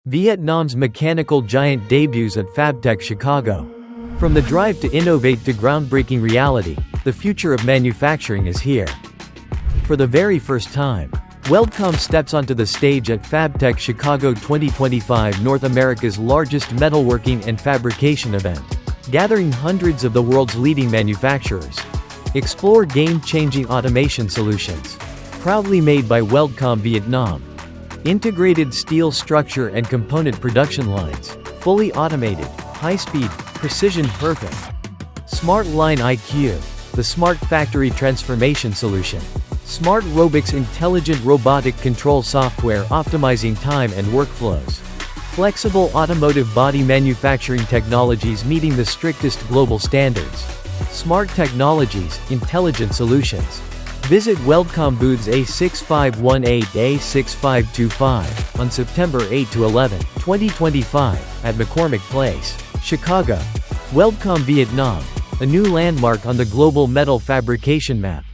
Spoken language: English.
Vietnam's mechanical giant debuts at FABTECH Chicago. From the drive to innovate to groundbreaking reality, the future of manufacturing is here. For the very first time, Weldcom'S steps onto the stage at FABTECH Chicago 2025, North America's largest metalworking and fabrication event, gathering hundreds of the world's leading manufacturers. Explore game-changing automation solutions. Proudly made by Weldcom Vietnam. Integrated steel structure and component production lines. Fully automated, high-speed, precision perfect. Smart Line IQ, the smart factory transformation solution. Smart Robotics, intelligent robotic control software optimizing time and workflows. Flexible automotive body manufacturing technologies meeting the strictest global standards. Smart technologies, intelligent solutions. Visit Weldcom booths A6518-A6525 on September 8 to 11, 2025 at McCormick Place, Chicago. Weldcom Vietnam, a new landmark on the global metal fabrication map.